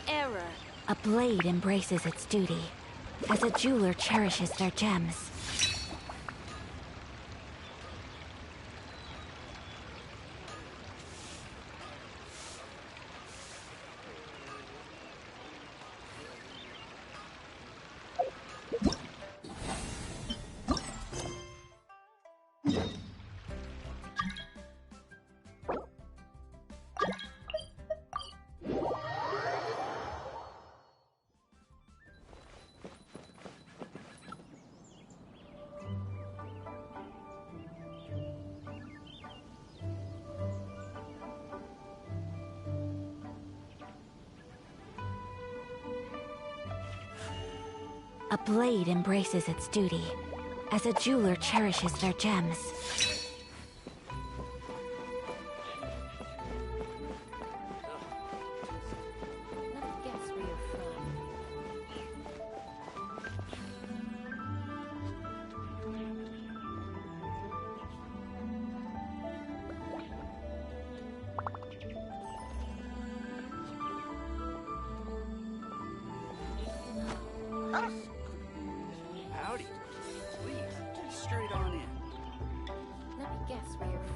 error. A blade embraces its duty, as a jeweler cherishes their gems. A blade embraces its duty, as a jeweler cherishes their gems. Howdy. Please, just straight on in. Let me guess where you're from.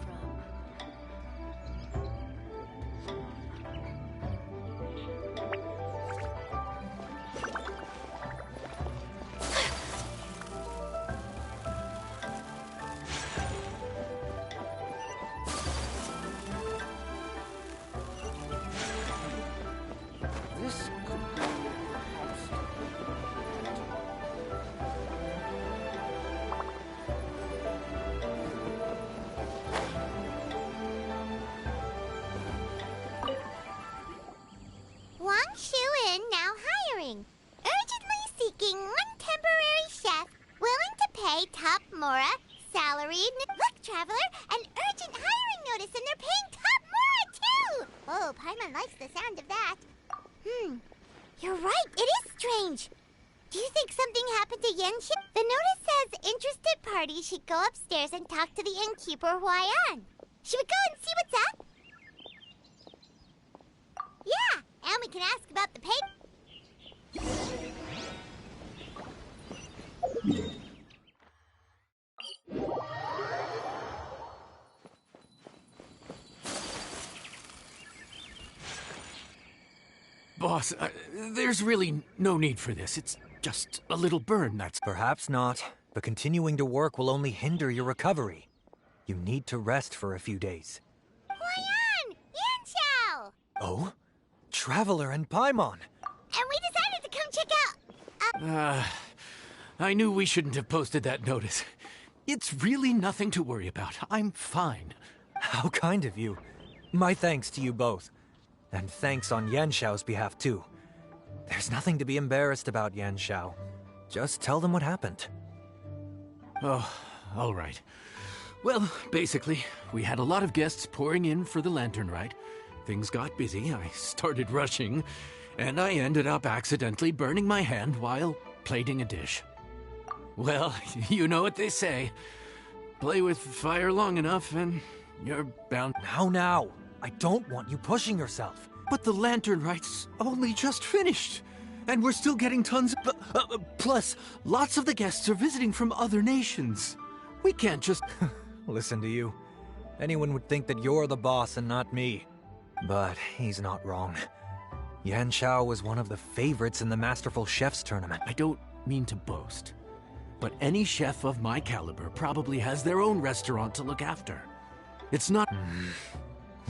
This could be your house. Shuin now hiring. Urgently seeking one temporary chef willing to pay top Mora, salaried. Look, Traveler, an urgent hiring notice and they're paying top Mora too! Oh, Paimon likes the sound of that. You're right, it is strange. Do you think something happened to Genshin? The notice says interested parties should go upstairs and talk to the innkeeper Huayan. Should we go and see what's up? Yeah, and we can ask about the pay. Boss, there's really no need for this. It's just a little burn, that's... Perhaps not, but continuing to work will only hinder your recovery. You need to rest for a few days. Huayan! Yanxiao! Oh? Traveler and Paimon! And we decided to come check out... I knew we shouldn't have posted that notice. It's really nothing to worry about. I'm fine. How kind of you. My thanks to you both. And thanks on Yanxiao's behalf, too. There's nothing to be embarrassed about, Yanxiao. Just tell them what happened. Oh, all right. Well, basically, we had a lot of guests pouring in for the lantern ride. Things got busy, I started rushing, and I ended up accidentally burning my hand while plating a dish. Well, you know what they say. Play with fire long enough and you're bound... Now! I don't want you pushing yourself. But the lantern ride's only just finished, and we're still getting tons of... plus, lots of the guests are visiting from other nations. We can't just... Listen to you. Anyone would think that you're the boss and not me. But he's not wrong. Yanxiao was one of the favorites in the Masterful Chefs tournament. I don't mean to boast, but any chef of my caliber probably has their own restaurant to look after. It's not...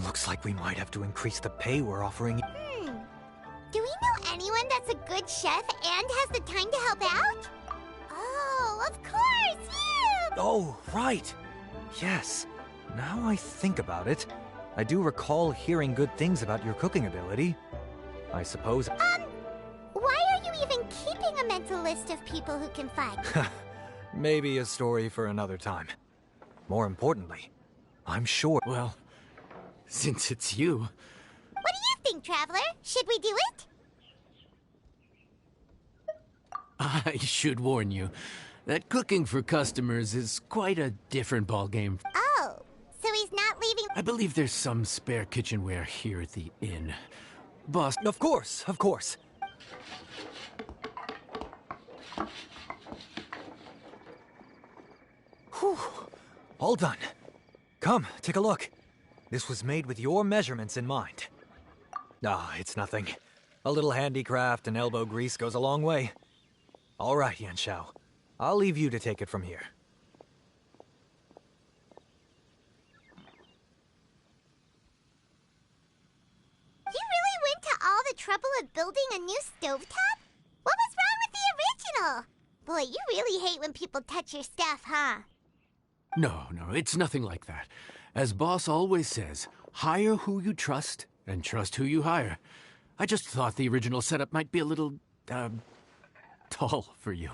Looks like we might have to increase the pay we're offering. Do we know anyone that's a good chef and has the time to help out? Oh, of course, you! Oh, right. Yes. Now I think about it, I do recall hearing good things about your cooking ability. I suppose... Why are you even keeping a mental list of people who can fight? Maybe a story for another time. More importantly, I'm sure... Well, since it's you... What do you think, Traveler? Should we do it? I should warn you that cooking for customers is quite a different ballgame. Oh, so he's not leaving... I believe there's some spare kitchenware here at the inn. boss. Of course, of course. Whew. All done. Come, take a look. This was made with your measurements in mind. Ah, it's nothing. A little handicraft and elbow grease goes a long way. All right, Yanxiao. I'll leave you to take it from here. You really went to all the trouble of building a new stovetop? What was wrong with the original? Boy, you really hate when people touch your stuff, huh? No, it's nothing like that. As boss always says, hire who you trust and trust who you hire. I just thought the original setup might be a little, tall for you.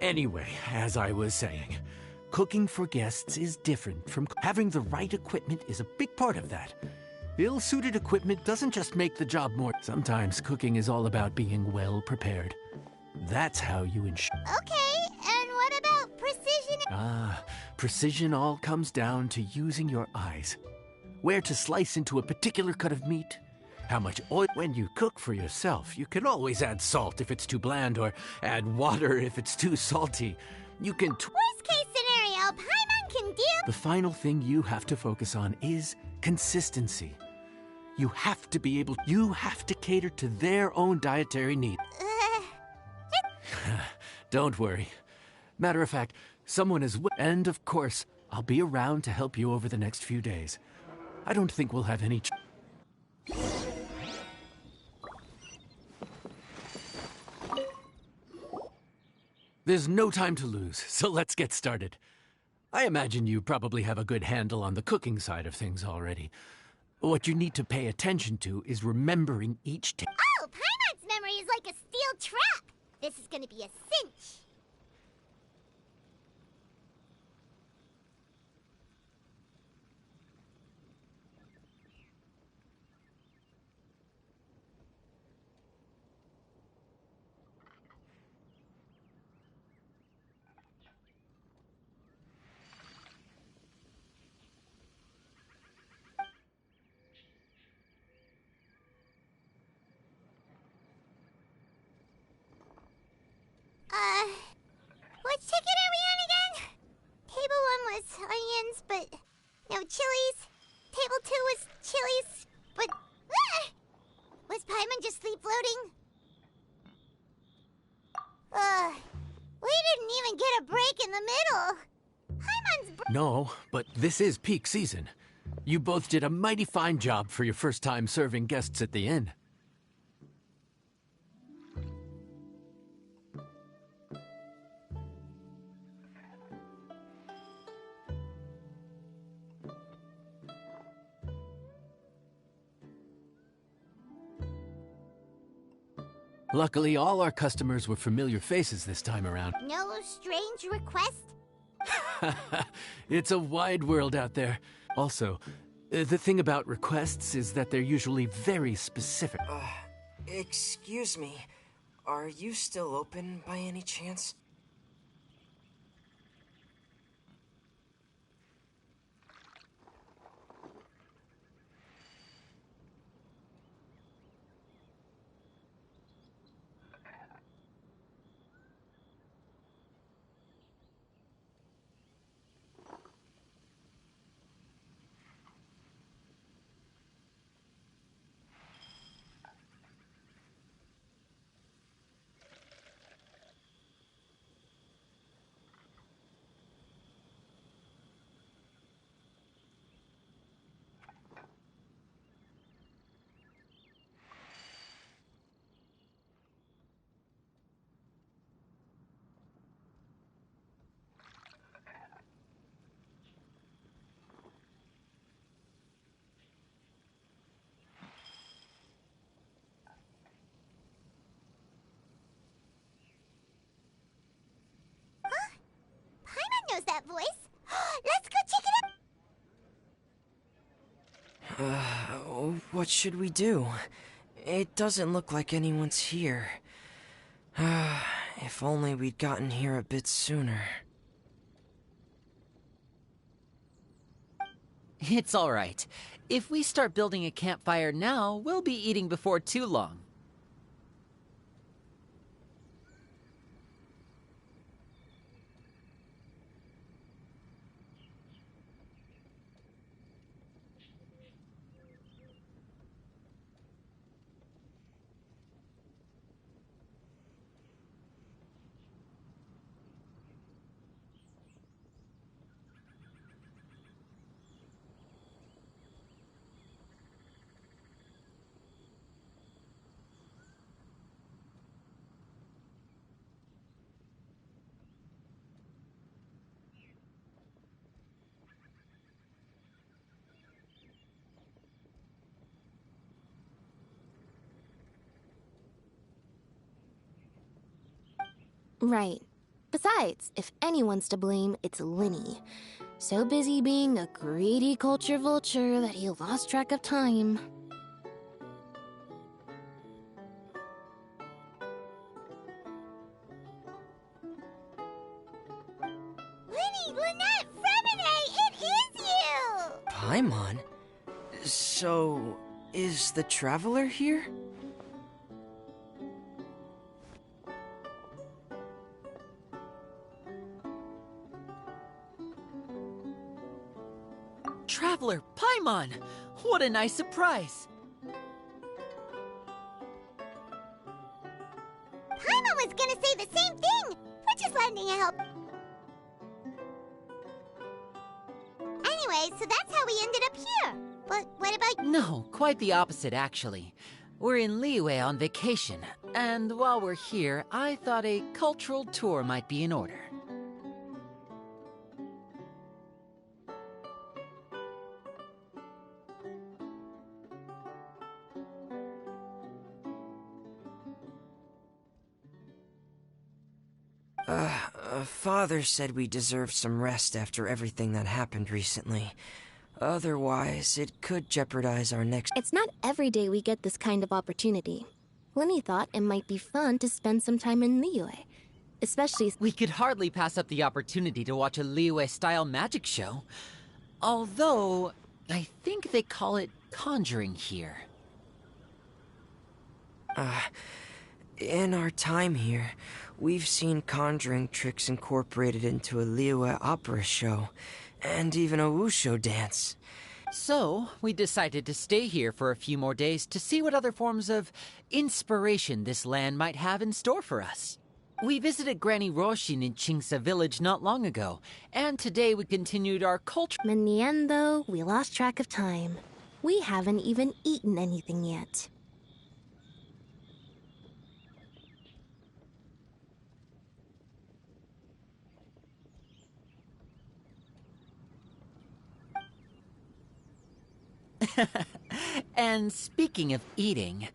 Anyway, as I was saying, cooking for guests is different from having the right equipment is a big part of that. Ill-suited equipment doesn't just make the job more. Sometimes cooking is all about being well prepared. That's how you ensure. Okay, and what about precision? Precision all comes down to using your eyes. Where to slice into a particular cut of meat, how much oil. When you cook for yourself, you can always add salt if it's too bland or add water if it's too salty. You can Worst case scenario, Paimon can deal. The final thing you have to focus on is consistency. You have to cater to their own dietary needs. Don't worry. Matter of fact, someone is and of course, I'll be around to help you over the next few days. I don't think we'll have any There's no time to lose, so let's get started. I imagine you probably have a good handle on the cooking side of things already. What you need to pay attention to is remembering each Oh, Paimon's memory is like a steel trap. This is gonna be a cinch. What ticket are we on again? Table 1 was onions, but no chilies. Table 2 was chilies, but... Was Paimon just sleep floating? We didn't even get a break in the middle. Paimon's... No, but this is peak season. You both did a mighty fine job for your first time serving guests at the inn. Luckily, all our customers were familiar faces this time around. No strange request? It's a wide world out there. Also, the thing about requests is that they're usually very specific. Excuse me. Are you still open by any chance? What should we do? It doesn't look like anyone's here. If only we'd gotten here a bit sooner. It's all right. If we start building a campfire now, we'll be eating before too long. Right. Besides, if anyone's to blame, it's Linny. So busy being a greedy culture vulture that he lost track of time. Linny, Lynette, Fremine, it is you! Paimon? So, is the Traveler here? Traveler, Paimon! What a nice surprise! Paimon was gonna say the same thing! We're just lending a help. Anyway, so that's how we ended up here. But what about... No, quite the opposite, actually. We're in Liyue on vacation, and while we're here, I thought a cultural tour might be in order. Father said we deserve some rest after everything that happened recently. Otherwise, it could jeopardize our next... It's not every day we get this kind of opportunity. Linny thought it might be fun to spend some time in Liyue, especially... We could hardly pass up the opportunity to watch a Liyue-style magic show. Although, I think they call it conjuring here. In our time here, we've seen conjuring tricks incorporated into a Liyue opera show, and even a wushu dance. So, we decided to stay here for a few more days to see what other forms of inspiration this land might have in store for us. We visited Granny Roshin in Chingsa village not long ago, and today we continued our culture... In the end, though, we lost track of time. We haven't even eaten anything yet. And speaking of eating,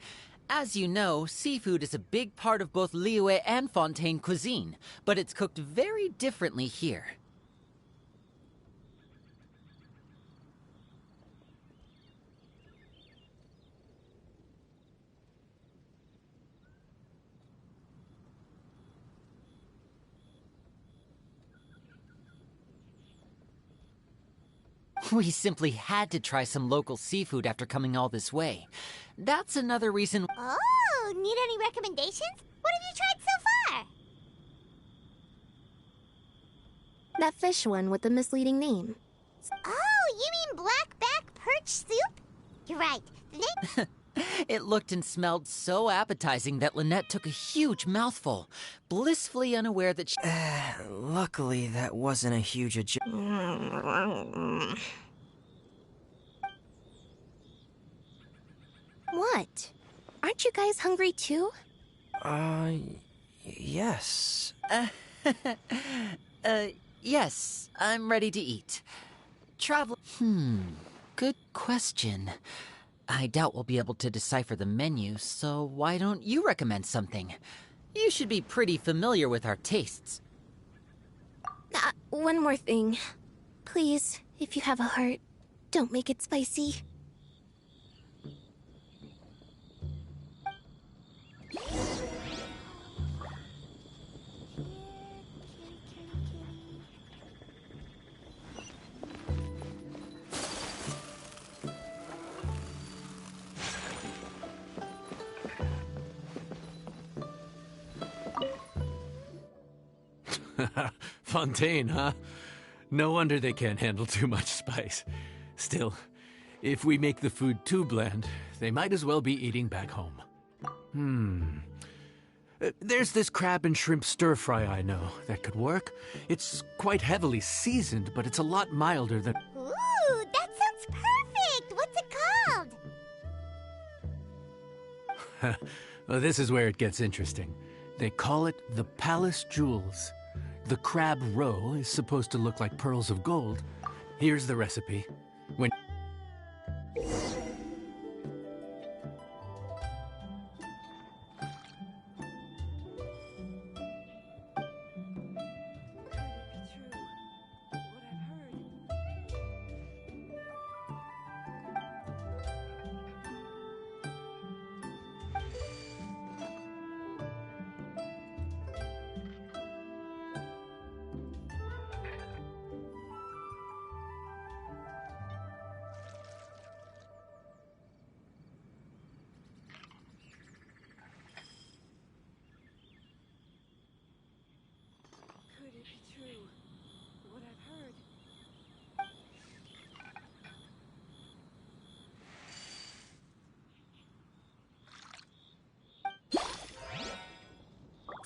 as you know, seafood is a big part of both Liyue and Fontaine cuisine, but it's cooked very differently here. We simply had to try some local seafood after coming all this way. That's another reason... Oh, need any recommendations? What have you tried so far? That fish one with the misleading name. Oh, you mean blackback perch soup? You're right. The name... It looked and smelled so appetizing that Lynette took a huge mouthful, blissfully unaware that she... Luckily, that wasn't a huge What? Aren't you guys hungry too? Yes. Yes, I'm ready to eat. Travel... good question. I doubt we'll be able to decipher the menu, so why don't you recommend something? You should be pretty familiar with our tastes. One more thing. Please, if you have a heart, don't make it spicy. Fontaine, huh? No wonder they can't handle too much spice. Still, if we make the food too bland, they might as well be eating back home. There's this crab and shrimp stir-fry I know that could work. It's quite heavily seasoned, but it's a lot milder than... Ooh, that sounds perfect! What's it called? Well, this is where it gets interesting. They call it the Palace Jewels. The crab roe is supposed to look like pearls of gold. Here's the recipe. When...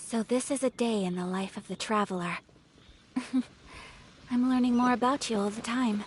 So this is a day in the life of the traveler. I'm learning more about you all the time.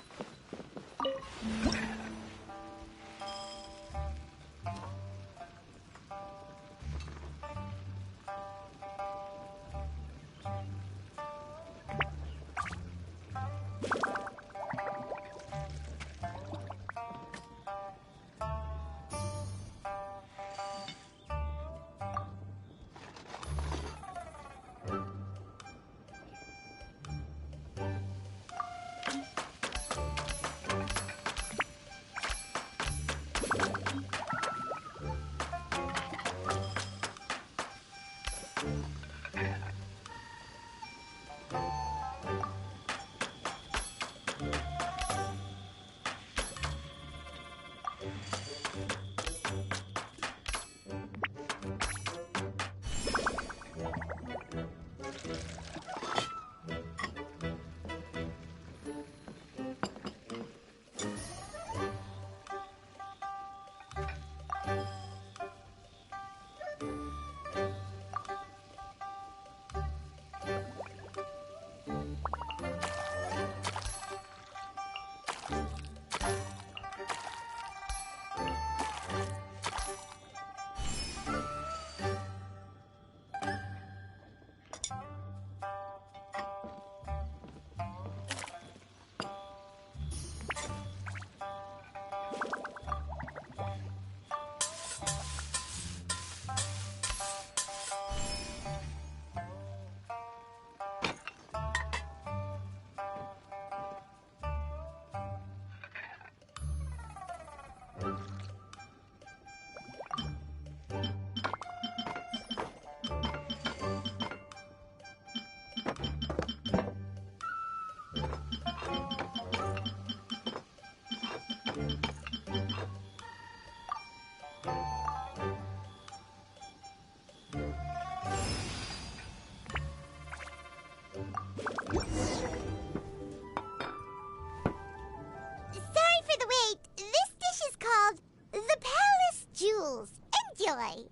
Enjoy!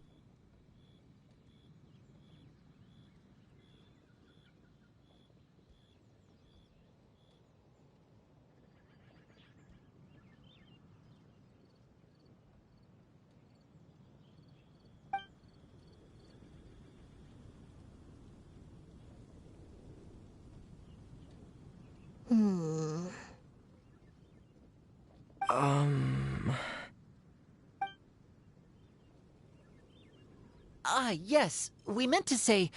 Yes. We meant to say,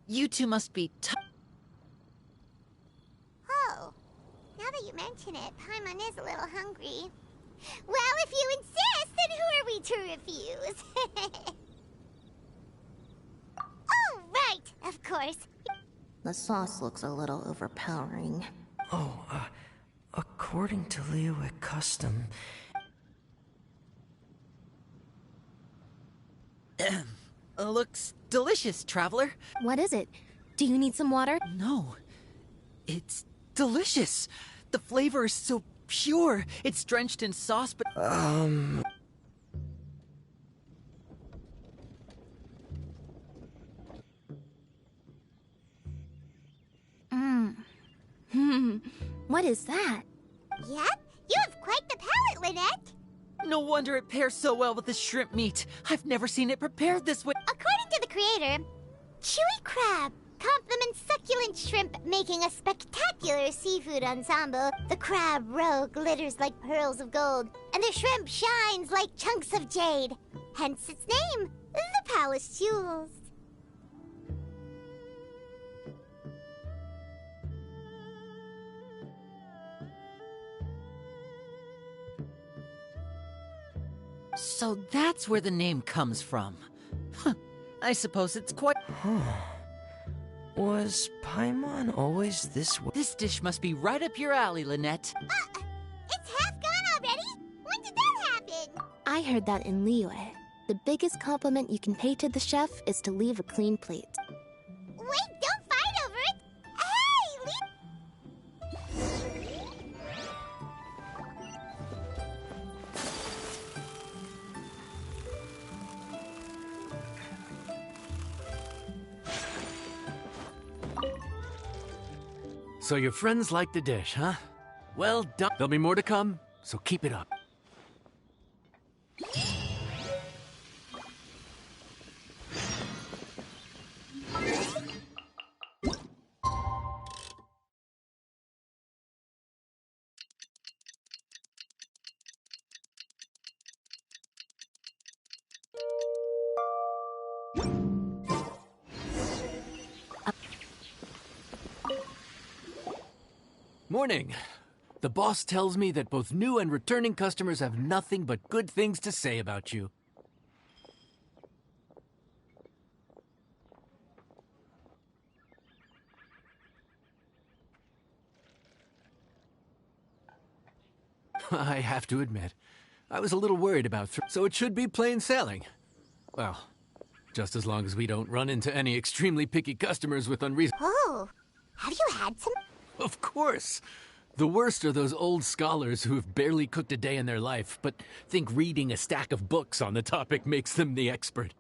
you two must be Oh, now that you mention it, Paimon is a little hungry. Well, if you insist, then who are we to refuse? Oh, right, of course. The sauce looks a little overpowering. According to Liyue custom... Looks delicious, traveler. What is it? Do you need some water? No. It's delicious. The flavor is so pure. It's drenched in sauce, but... What is that? Yep, you have quite the palate, Lynette. No wonder it pairs so well with the shrimp meat. I've never seen it prepared this way. According to the creator, chewy crab complements succulent shrimp, making a spectacular seafood ensemble. The crab roe glitters like pearls of gold, and the shrimp shines like chunks of jade. Hence its name, the Palace Jewels. So that's where the name comes from. Huh. I suppose it's quite... Was Paimon always this way? This dish must be right up your alley, Lynette. It's half gone already? When did that happen? I heard that in Liyue. The biggest compliment you can pay to the chef is to leave a clean plate. Wait, don't fight over it! Hey, So your friends like the dish, huh? Well done. There'll be more to come, so keep it up. Morning. The boss tells me that both new and returning customers have nothing but good things to say about you. I have to admit, I was a little worried about so it should be plain sailing. Well, just as long as we don't run into any extremely picky customers with unreasonable... Oh, have you had some? Of course. The worst are those old scholars who have barely cooked a day in their life, but think reading a stack of books on the topic makes them the expert.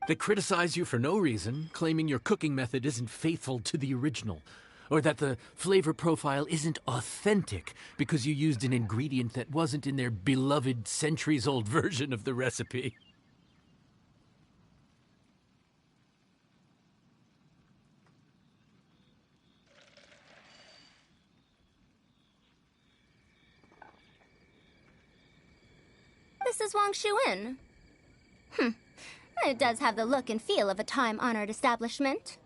They criticize you for no reason, claiming your cooking method isn't faithful to the original, or that the flavor profile isn't authentic because you used an ingredient that wasn't in their beloved centuries-old version of the recipe. This is Wang Shuin. It does have the look and feel of a time-honored establishment.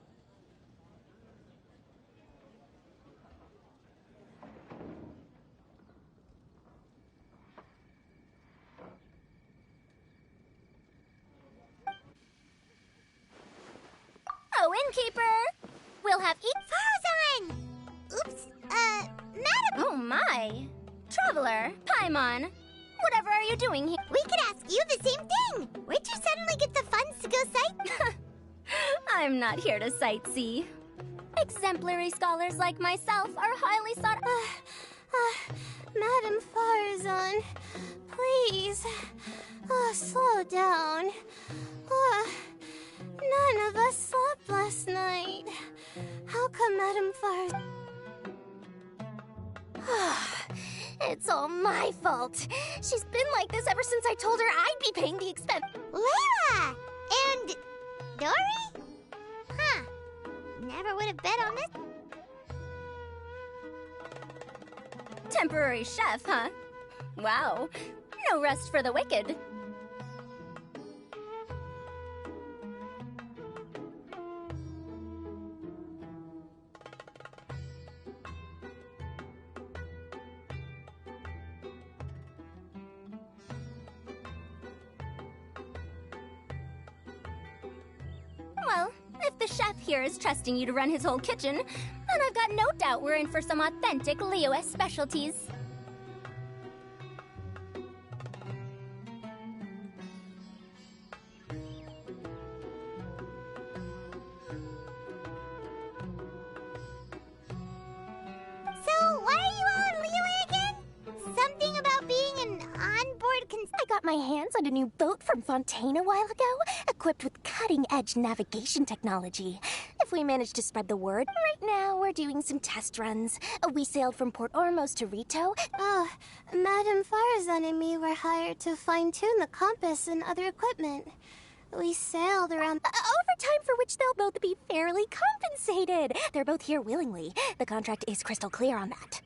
Oh, innkeeper! We'll have Farazan! Oops, madam! Oh my! Traveler, Paimon, whatever are you doing here? We could ask you the same thing! Where'd you suddenly get the funds to go sight? I'm not here to sightsee. Exemplary scholars like myself are highly sought... Madam Farazan, please, slow down. None of us slept last night. How come Madam Farazan... It's all my fault. She's been like this ever since I told her I'd be paying the expense. Layla! And... Dory? Huh. Never would have bet on this. Temporary chef, huh? Wow. No rest for the wicked. Well, if the chef here is trusting you to run his whole kitchen, then I've got no doubt we're in for some authentic Liyue specialties. got my hands on a new boat from Fontaine a while ago, equipped with cutting-edge navigation technology. If we manage to spread the word, right now we're doing some test runs. We sailed from Port Ormos to Rito. Oh, Madame Farazan and me were hired to fine-tune the compass and other equipment. We sailed around... Overtime for which they'll both be fairly compensated. They're both here willingly. The contract is crystal clear on that.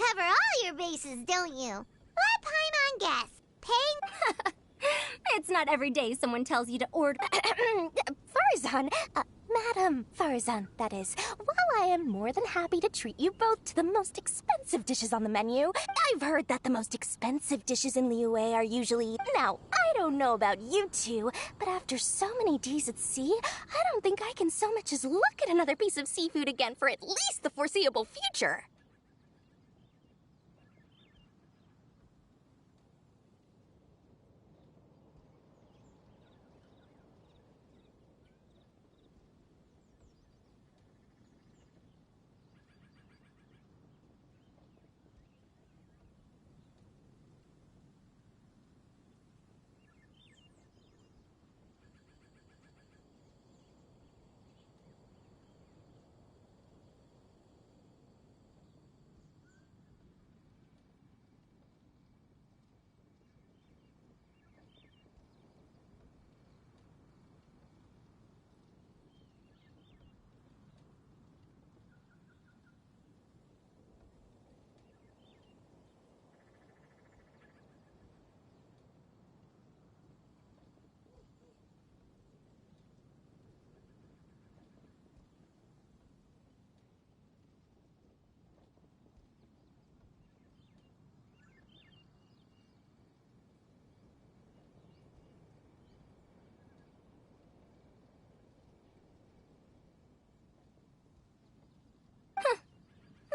cover all your bases, don't you? Let Paimon guess. Pay... It's not every day someone tells you to order... Farazan, Madam Farazan, that is. While I am more than happy to treat you both to the most expensive dishes on the menu, I've heard that the most expensive dishes in Liyue are usually... Now, I don't know about you two, but after so many days at sea, I don't think I can so much as look at another piece of seafood again for at least the foreseeable future.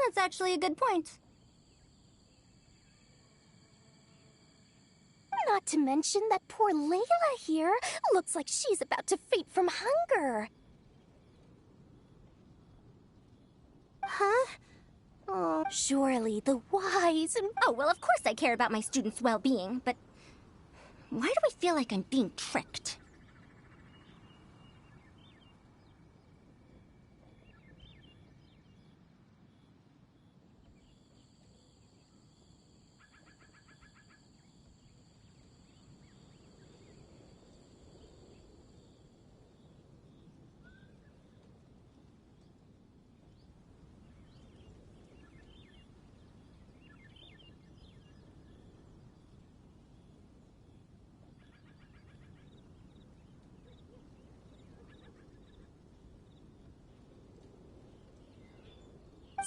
That's actually a good point. Not to mention that poor Layla here looks like she's about to faint from hunger. Huh? Oh, surely the wise and... Oh, well, of course I care about my students' well-being, but why do I feel like I'm being tricked?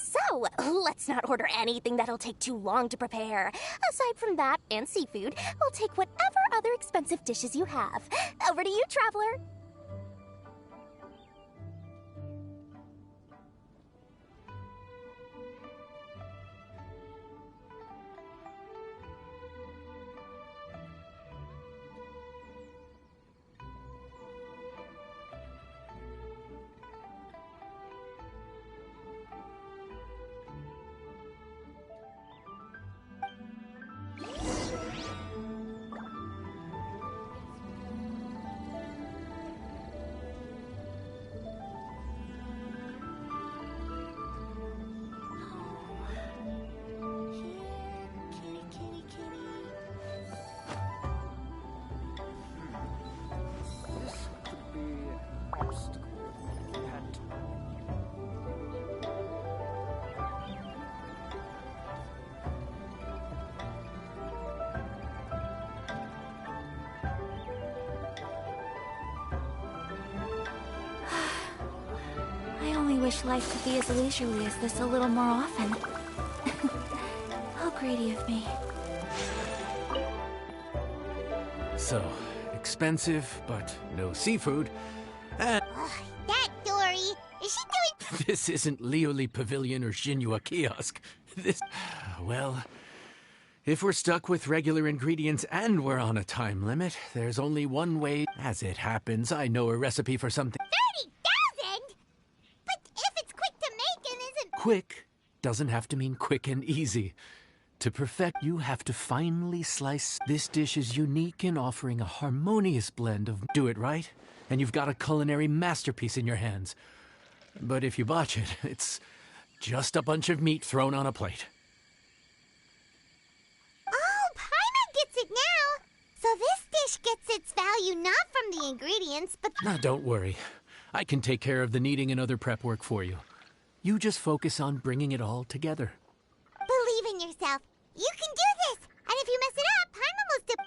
So, let's not order anything that'll take too long to prepare. Aside from that and seafood, we'll take whatever other expensive dishes you have. Over to you, Traveler. I wish life could be as leisurely as this a little more often. How greedy of me. So, expensive, but no seafood. And That Dory! Is she doing... this isn't Lioli Pavilion or Shinua Kiosk. This... Well, if we're stuck with regular ingredients and we're on a time limit, there's only one way. As it happens, I know a recipe for something... 30,000? But if it's quick to make and isn't... Quick doesn't have to mean quick and easy. To perfect, you have to finely slice. This dish is unique in offering a harmonious blend of... Do it right, and you've got a culinary masterpiece in your hands. But if you botch it, it's just a bunch of meat thrown on a plate. Oh, Paimon gets it now! So this dish gets its value not from the ingredients, but... Now, don't worry. I can take care of the kneading and other prep work for you. You just focus on bringing it all together. Believing You can do this! And if you mess it up, Paimon will still...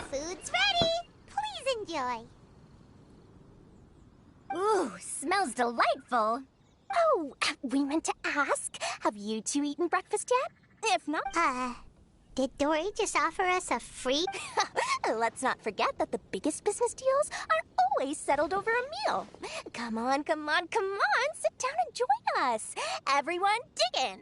Food's ready! Please enjoy. Ooh, smells delightful. Oh, we meant to ask, have you two eaten breakfast yet? If not... Did Dory just offer us a free... Let's not forget that the biggest business deals are always settled over a meal. Come on, come on, come on, sit down and join us. Everyone, dig in.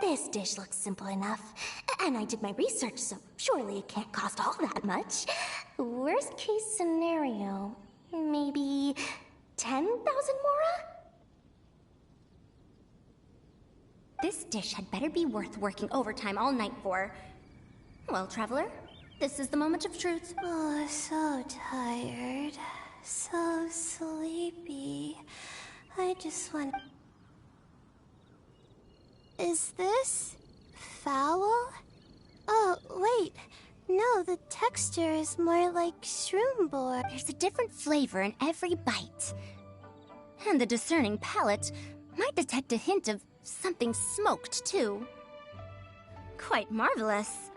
This dish looks simple enough, and I did my research, so surely it can't cost all that much. Worst case scenario, maybe 10,000 mora? This dish had better be worth working overtime all night for. Well, traveler, this is the moment of truth. Oh, so tired. So sleepy. I just want... Is this... foul? Oh, wait. No, the texture is more like shroom board. There's a different flavor in every bite. And the discerning palate might detect a hint of something smoked, too. Quite marvelous.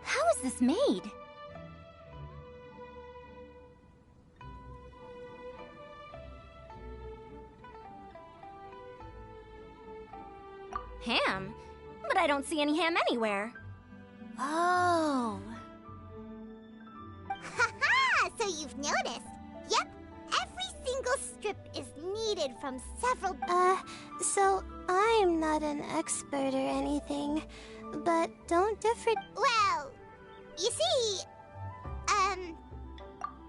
How is this made? Ham? But I don't see any ham anywhere. Oh. Ha-ha! So you've noticed. Yep, every single strip is needed from several... So I'm not an expert or anything, but don't differ... Well, you see,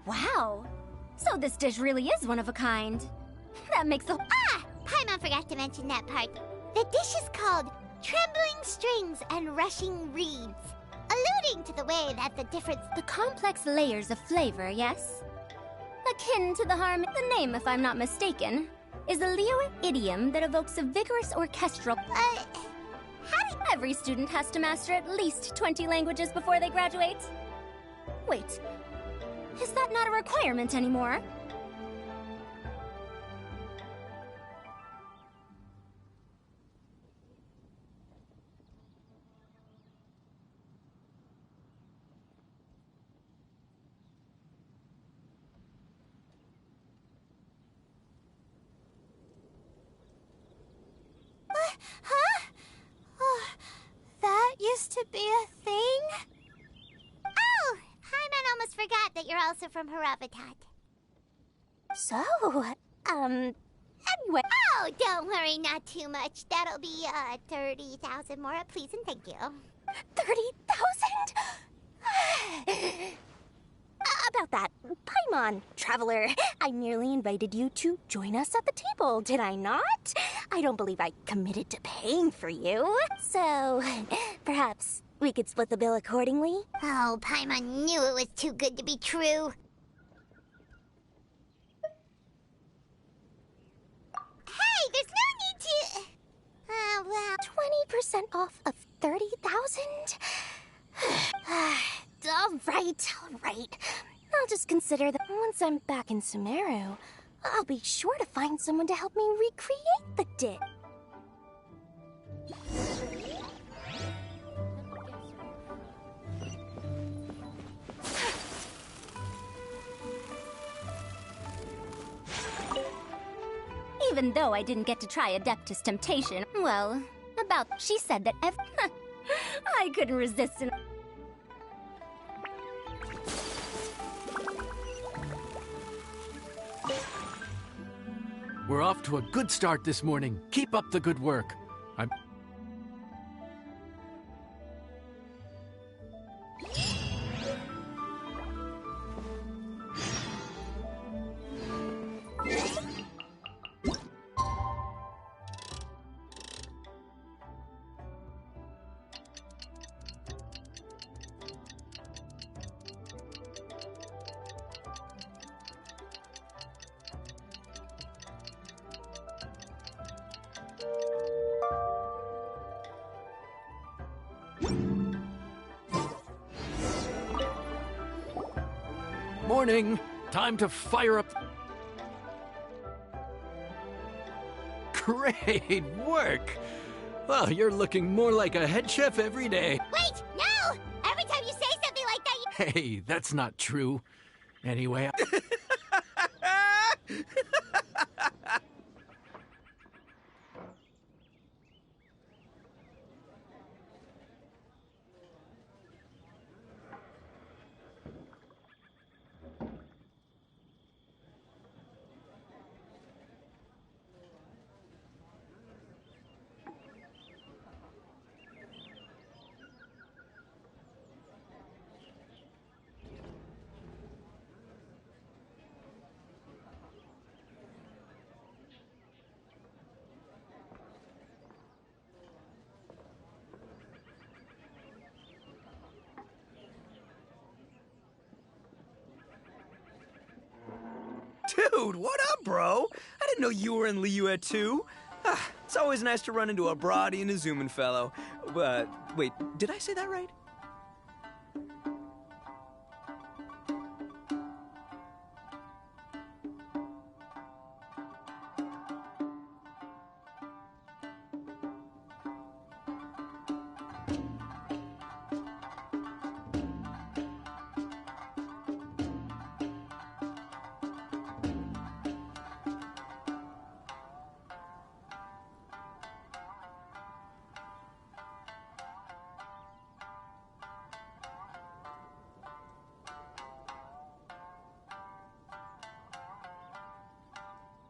Wow. So this dish really is one of a kind. That makes the... Paimon forgot to mention that part. The dish is called Trembling Strings and Rushing Reeds, alluding to the way that the different... The complex layers of flavor, yes? Akin to the harm... The name, if I'm not mistaken, is a Liyue idiom that evokes a vigorous orchestral... Every student has to master at least 20 languages before they graduate. Wait, is that not a requirement anymore? Huh? Oh, that used to be a thing? Oh! Paimon almost forgot that you're also from Haravatat. So, anyway... Oh! Oh, don't worry, not too much. That'll be 30,000 more, please and thank you. 30,000? About that, Paimon, traveler, I merely invited you to join us at the table, did I not? I don't believe I committed to paying for you. So, perhaps we could split the bill accordingly? Oh, Paimon knew it was too good to be true. Hey, there's no need to... well... 20% off of 30,000? All right. I'll just consider that once I'm back in Sumeru, I'll be sure to find someone to help me recreate the dip. Even though I didn't get to try Adeptus Temptation, well, she said that I couldn't resist an... We're off to a good start this morning. Keep up the good work. Morning! Time to fire up... Great work! Well, you're looking more like a head chef every day. Wait, no! Every time you say something like that, you... Hey, that's not true. Anyway... Dude, what up, bro? I didn't know you were in Liyue too. It's always nice to run into a Brody and a Zoomin fellow. Wait, did I say that right?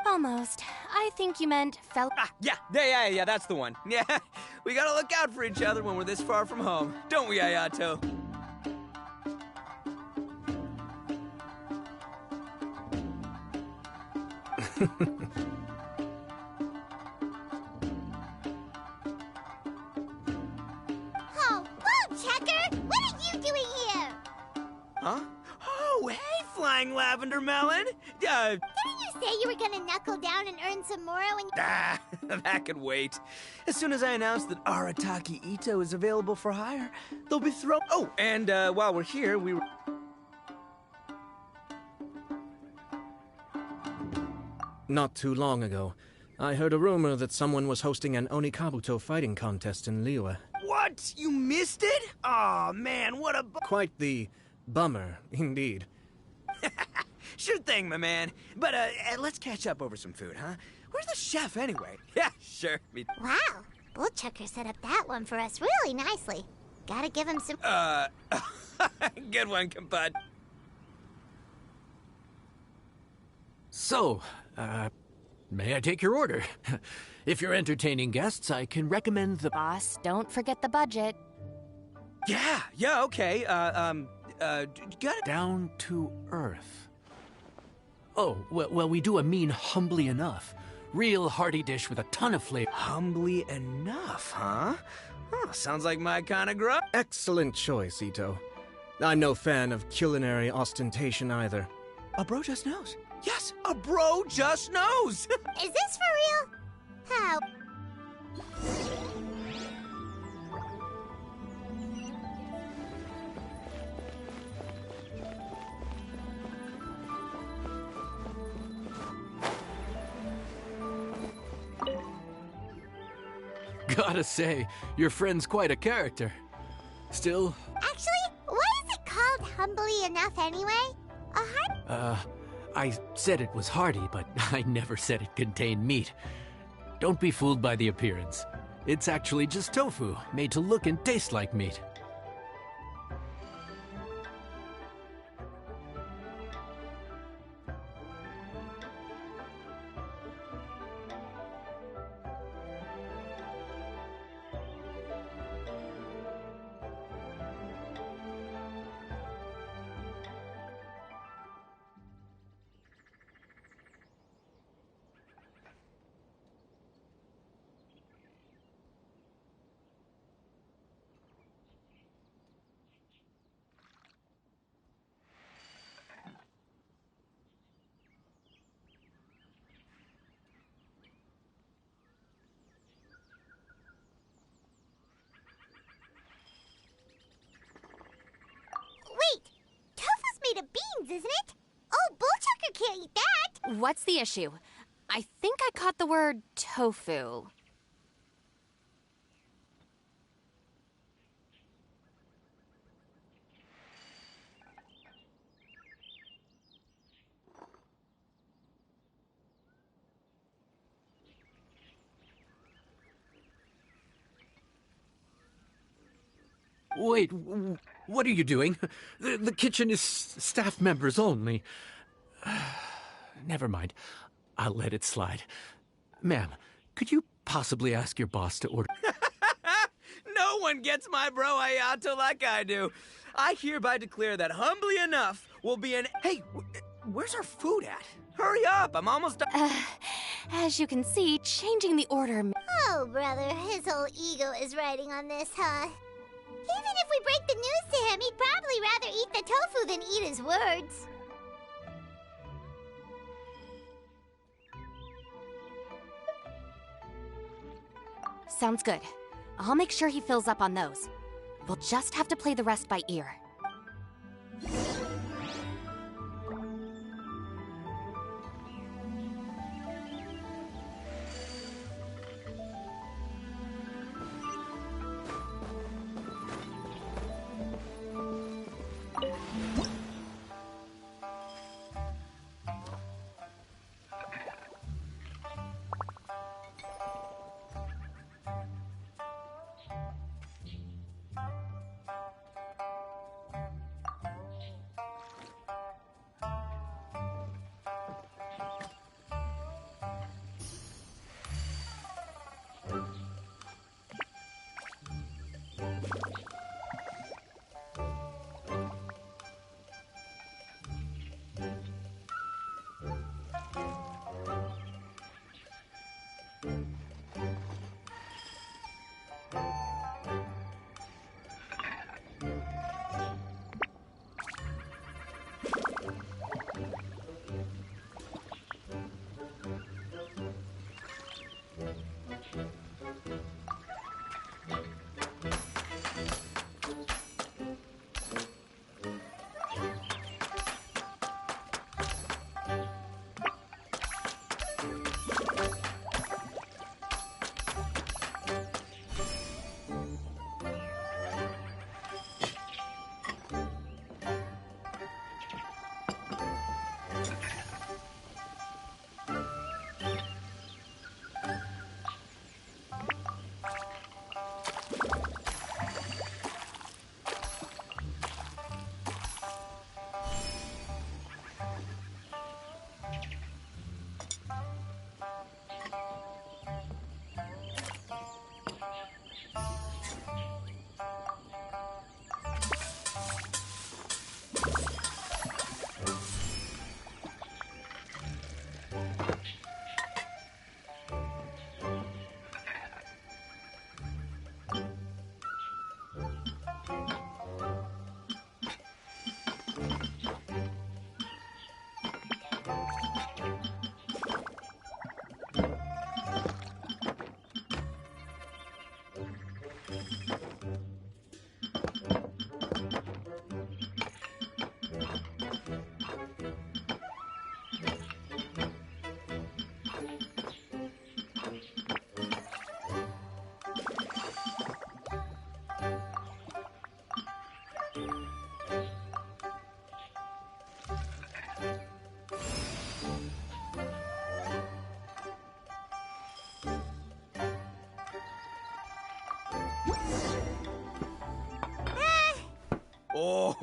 Almost. I think you meant Yeah, that's the one. Yeah, we gotta look out for each other when we're this far from home. Don't we, Ayato? Oh, whoa, Checker! What are you doing here? Huh? Oh, hey, Flying Lavender Melon! Didn't you say you were gonna knuckle down and earn some more when... That could wait. As soon as I announce that Arataki Ito is available for hire, they'll be thrown... Oh, and while we're here, we... Not too long ago, I heard a rumor that someone was hosting an Onikabuto fighting contest in Liyue. What? You missed it? Aw, man, what a... Quite the bummer, indeed. Sure thing, my man. But, let's catch up over some food, huh? Where's the chef, anyway? Yeah, sure. Wow, Bullchucker set up that one for us really nicely. Gotta give him some... Good one, compadre. So, May I take your order? If you're entertaining guests, I can recommend the... Boss, don't forget the budget. Yeah, okay. Got it. Down to earth. Oh, well, we do a mean humbly enough. Real hearty dish with a ton of flavor. Humbly enough, huh? Sounds like my kind of grub. Excellent choice, Ito. I'm no fan of culinary ostentation either. A bro just knows. Yes, a bro just knows. Is this for real? How? Gotta say, your friend's quite a character. Still... Actually, what is it called humbly enough anyway? A heart? I said it was hearty, but I never said it contained meat. Don't be fooled by the appearance. It's actually just tofu, made to look and taste like meat. Wait! Tofu's made of beans, isn't it? Oh, Bullchucker can't eat that! What's the issue? I think I caught the word tofu. Wait, what are you doing? The kitchen is staff members only. Never mind. I'll let it slide. Ma'am, could you possibly ask your boss to order... No one gets my bro Ayato like I do. I hereby declare that humbly enough will be an... Hey, where's our food at? Hurry up, I'm almost done. As you can see, changing the order... Oh, brother, his whole ego is riding on this, huh? Even if we break the news to him, he'd probably rather eat the tofu than eat his words. Sounds good. I'll make sure he fills up on those. We'll just have to play the rest by ear.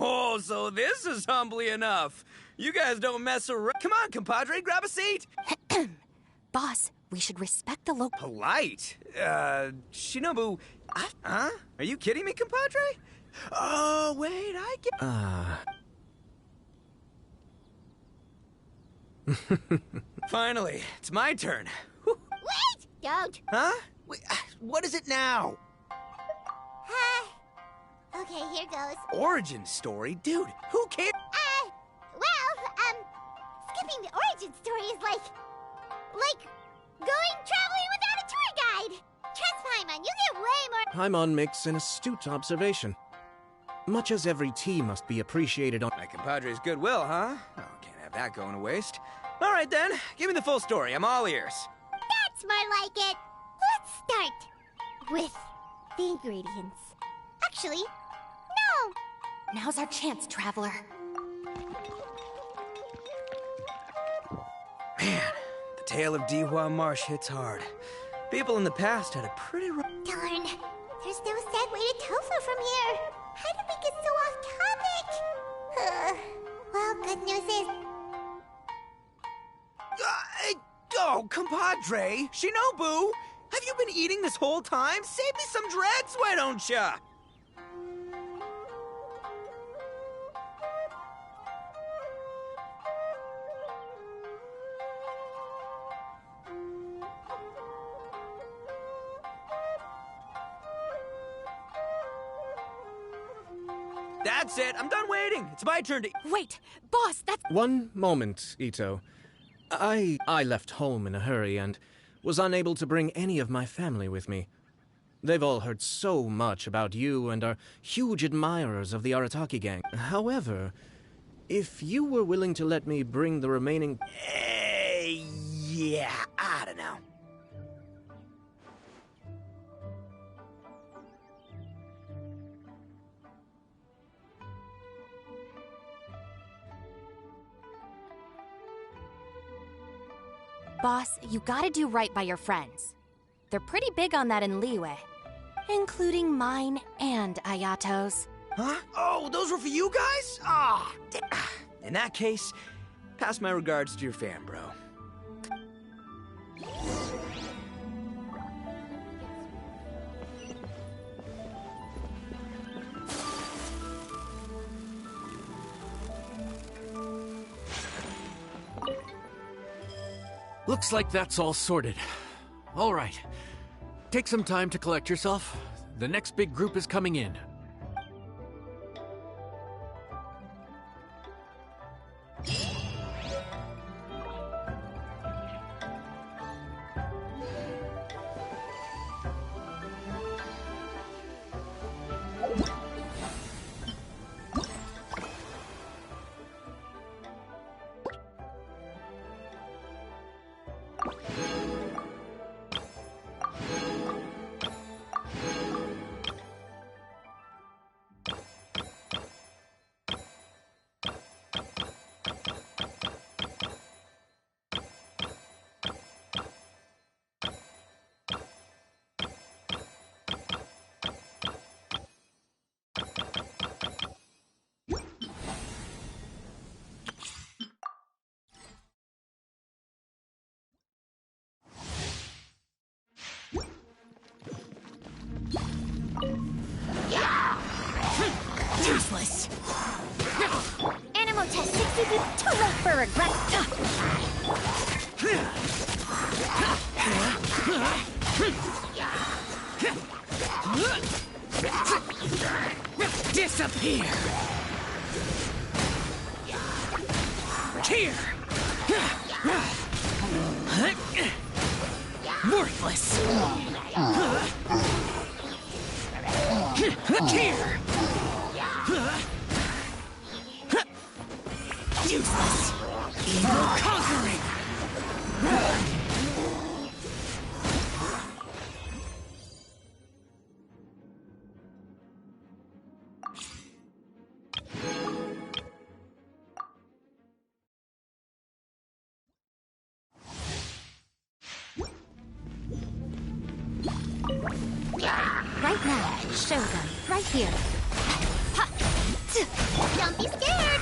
Oh, so this is humbly enough. You guys don't mess around. Come on, compadre, grab a seat. Boss, we should respect the local. Polite? Shinobu, huh? Are you kidding me, compadre? Oh, wait, I get... Finally, it's my turn. Whew. Wait! Don't. Huh? Wait, what is it now? Okay, here goes. Origin story? Dude, who cares? Skipping the origin story is like going traveling without a tour guide. Trust Paimon, you get way more. Paimon makes an astute observation. Much as every tea must be appreciated on... My compadre's goodwill, huh? Oh, can't have that going to waste. All right, then. Give me the full story. I'm all ears. That's more like it. Let's start with the ingredients. Actually, no. Now's our chance, traveler. Man, the tale of Dihua Marsh hits hard. People in the past had a pretty rough... Darn. There's no segue to tofu from here. How did we get so off topic? Well, good news is... Oh, compadre! Shinobu! Have you been eating this whole time? Save me some dreads, why don't ya? That's it. I'm done waiting. It's my turn to... Wait, boss, that's... One moment, Ito. I left home in a hurry and was unable to bring any of my family with me. They've all heard so much about you and are huge admirers of the Arataki gang. However, if you were willing to let me bring the remaining... yeah, I don't know. Boss, you gotta do right by your friends. They're pretty big on that in Liyue. Including mine and Ayato's. Huh? Oh, those were for you guys? Ah, in that case, pass my regards to your fan, bro. Looks like that's all sorted. All right. Take some time to collect yourself. The next big group is coming in. Useless. Animal test 60 feet too late for regret. Disappear! Here! Worthless! Here! Useless! Evil conquering! Right now, show them. Right here. Don't be scared!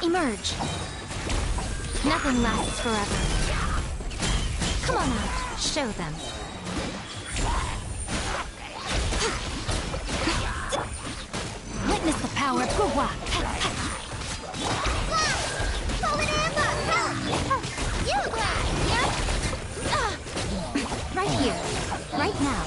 Emerge. Nothing lasts forever. Come on out, show them. Witness the power of Guwa. Right here. Right now.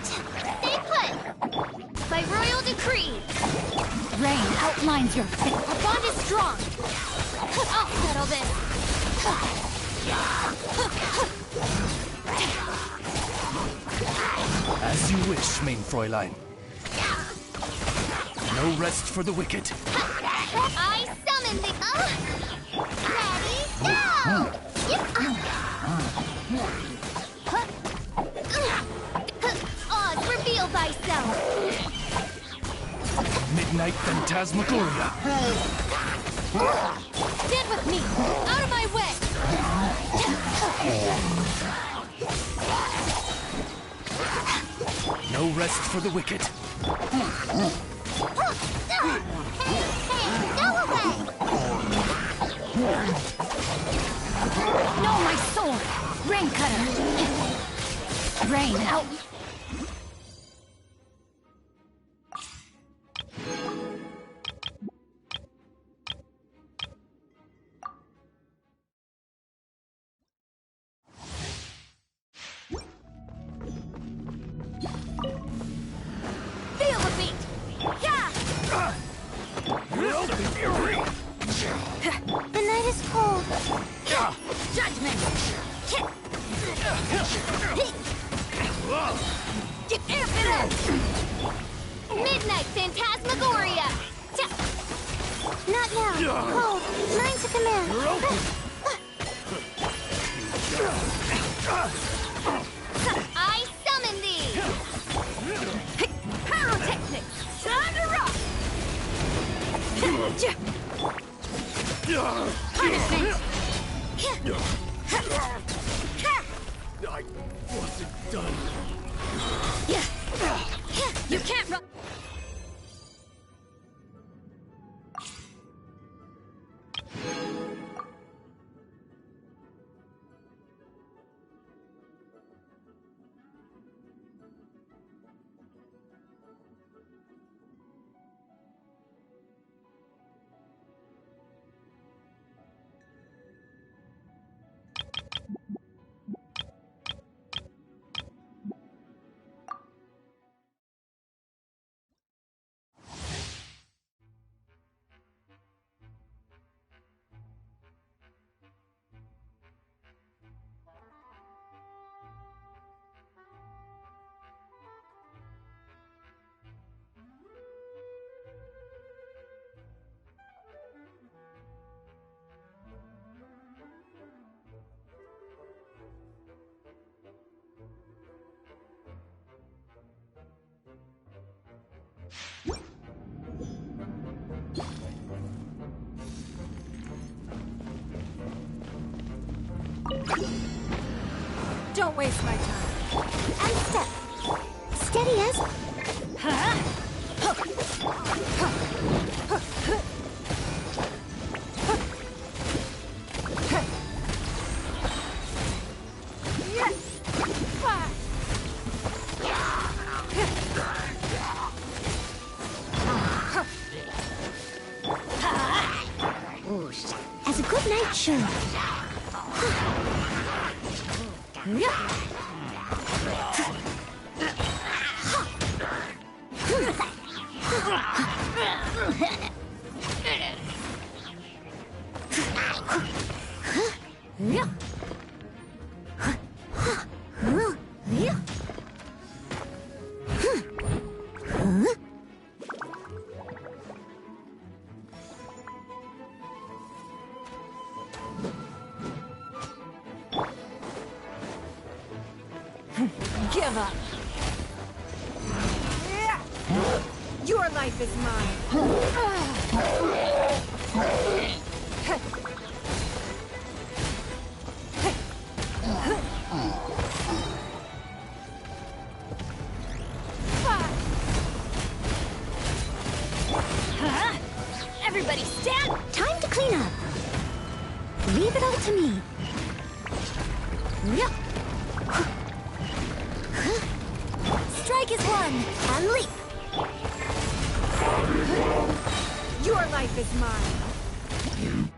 Stay put! By royal decree! Rain outlines your fate. Our bond is strong! I'll settle this! As you wish, main Fräulein. No rest for the wicked. I summon the... Ready, go! Oz, reveal thyself! Midnight Phantasmagoria. Stand with me! Out of my way! No rest for the wicked. Hey, go away! No, my sword! Rain cutter! Rain out! Feel the beat! Yeah! The night is cold. Judgment! Midnight Phantasmagoria! Not now. Cold. Mine's a command. I summon thee! Pyrotechnics! Time to rock! Punishment! I wasn't done. You can't run! Don't waste my time. And step. Steady as... As a good night show. give up. Your life is mine. Everybody stand! Time to clean up. Leave it all to me. Yep. Strike is one, and leap. Your life is mine.